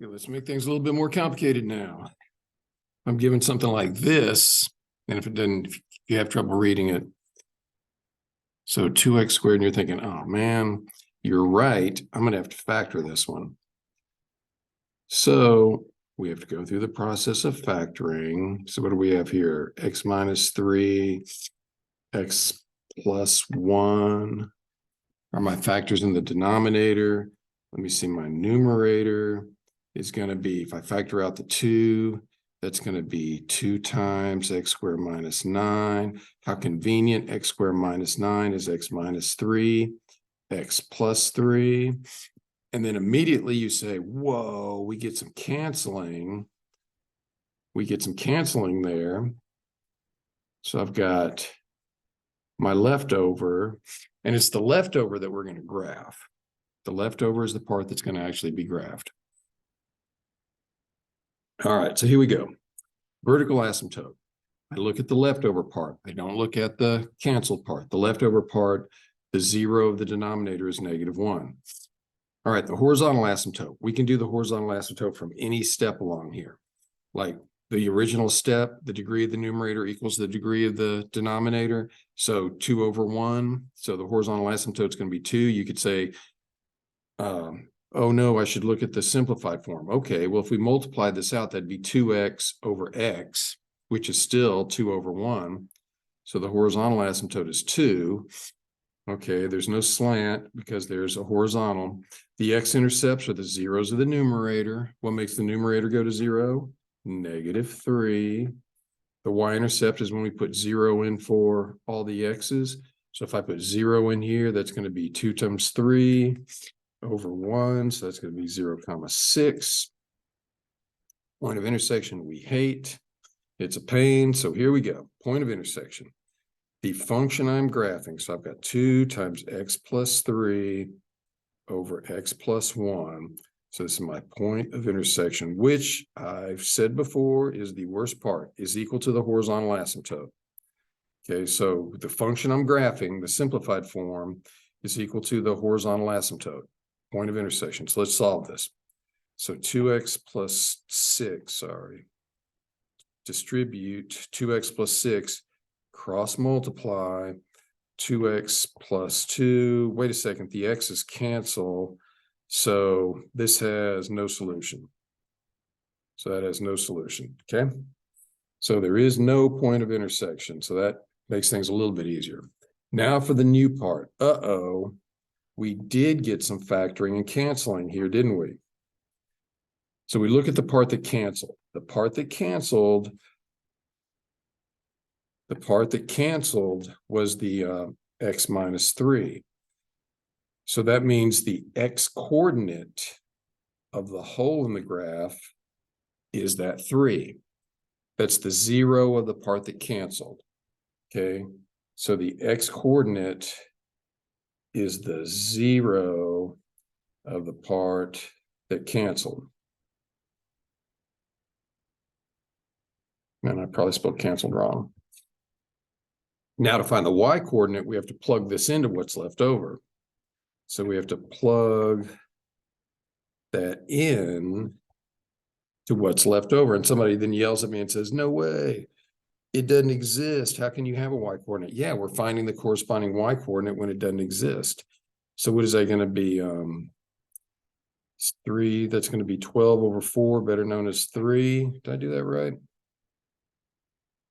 Okay, let's make things a little bit more complicated now. I'm given something like this, and if you have trouble reading it, so 2x squared, and you're thinking, oh man, you're right, I'm going to have to factor this one. So we have to go through the process of factoring. So what do we have here? X minus 3, x plus 1 are my factors in the denominator. Let me see, my numerator is going to be, if I factor out the 2, that's going to be 2 times x squared minus 9. How convenient, x squared minus 9 is x minus 3, x plus 3. And then immediately you say, whoa, we get some canceling. We get some canceling there. So I've got my leftover, and it's the leftover that we're going to graph. The leftover is the part that's going to actually be graphed. All right, so here we go. Vertical asymptote. I look at the leftover part. I don't look at the canceled part. The leftover part, the 0 of the denominator is -1. All right, the horizontal asymptote. We can do the horizontal asymptote from any step along here. Like the original step, the degree of the numerator equals the degree of the denominator. So 2/1. So the horizontal asymptote is going to be 2. You could say, oh no, I should look at the simplified form. Okay, well, if we multiply this out, that'd be 2x over x, which is still 2/1. So the horizontal asymptote is 2. Okay, there's no slant because there's a horizontal. The x-intercepts are the zeros of the numerator. What makes the numerator go to 0? -3. The y-intercept is when we put 0 in for all the x's. So if I put 0 in here, that's going to be 2 times 3/1. So that's going to be 0,6. Point of intersection we hate. It's a pain. So here we go. Point of intersection. The function I'm graphing. So I've got 2 times x plus 3 over x plus 1. So this is my point of intersection, which I've said before is the worst part, is equal to the horizontal asymptote. Okay, so the function I'm graphing, the simplified form, is equal to the horizontal asymptote, point of intersection. So let's solve this. So 2x plus 6, sorry. Distribute 2x plus 6, cross multiply, 2x plus 2. Wait a second, the x's cancel. So this has no solution. So that has no solution, okay? So there is no point of intersection. So that makes things a little bit easier. Now for the new part. Uh-oh, we did get some factoring and canceling here, didn't we? So we look at the part that canceled. The part that canceled was the x minus 3. So that means the x coordinate of the hole in the graph is that 3. That's the 0 of the part that canceled. Okay, so the x coordinate is the 0 of the part that canceled. And I probably spelled canceled wrong. Now to find the y coordinate, we have to plug this into what's left over. So we have to plug that in to what's left over. And somebody then yells at me and says, no way, it doesn't exist. How can you have a y coordinate? Yeah, we're finding the corresponding y coordinate when it doesn't exist. So what is that going to be? 3, that's going to be 12/4, better known as 3. Did I do that right?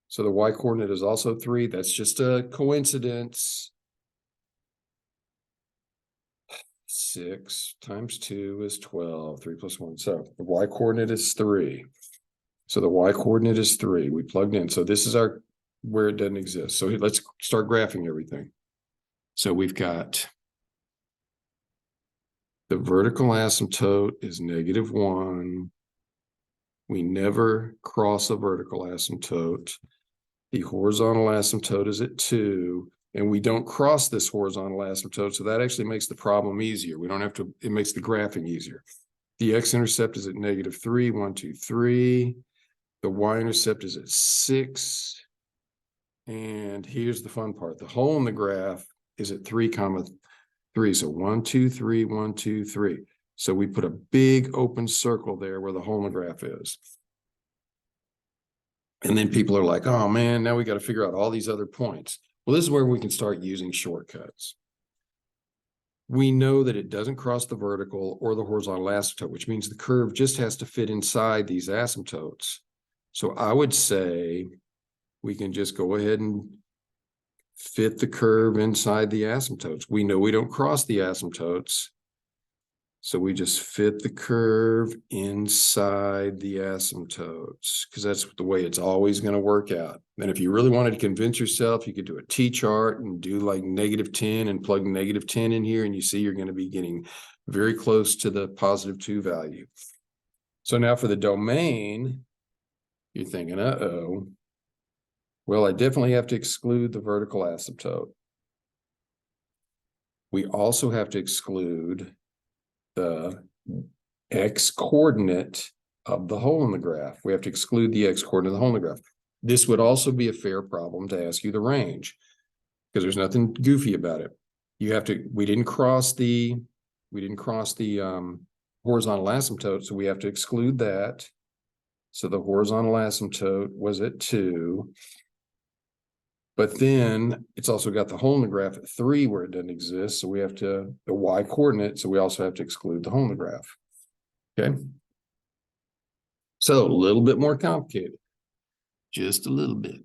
So the y coordinate is also 3. That's just a coincidence. 6 times 2 is 12. 3 plus 1. So the y coordinate is 3. So the y coordinate is 3. We plugged in. So this is our where it doesn't exist. So let's start graphing everything. So we've got the vertical asymptote is -1. We never cross a vertical asymptote. The horizontal asymptote is at 2, and we don't cross this horizontal asymptote, so that actually makes the problem easier. We don't have to, it makes the graphing easier. The x-intercept is at -3, 1, 2, 3. The y-intercept is at 6. And here's the fun part. The hole in the graph is at 3, 3. So 1, 2, 3, 1, 2, 3. So we put a big open circle there where the hole in the graph is. And then people are like, oh man, now we got to figure out all these other points. Well, this is where we can start using shortcuts. We know that it doesn't cross the vertical or the horizontal asymptote, which means the curve just has to fit inside these asymptotes. So I would say we can just go ahead and fit the curve inside the asymptotes. We know we don't cross the asymptotes. So we just fit the curve inside the asymptotes because that's the way it's always going to work out. And if you really wanted to convince yourself, you could do a t-chart and do like -10 and plug -10 in here, and you see you're going to be getting very close to the +2 value. So now for the domain, you're thinking, uh-oh, well, I definitely have to exclude the vertical asymptote. We also have to exclude the x coordinate of the hole in the graph. We have to exclude the x coordinate of the hole in the graph. This would also be a fair problem to ask you the range because there's nothing goofy about it. You have to, we didn't cross the horizontal asymptote, so we have to exclude that. So the horizontal asymptote was at 2. But then it's also got the hole in the graph at 3 where it doesn't exist. So we have to, the y coordinate. So we also have to exclude the hole in the graph. Okay. So a little bit more complicated, just a little bit.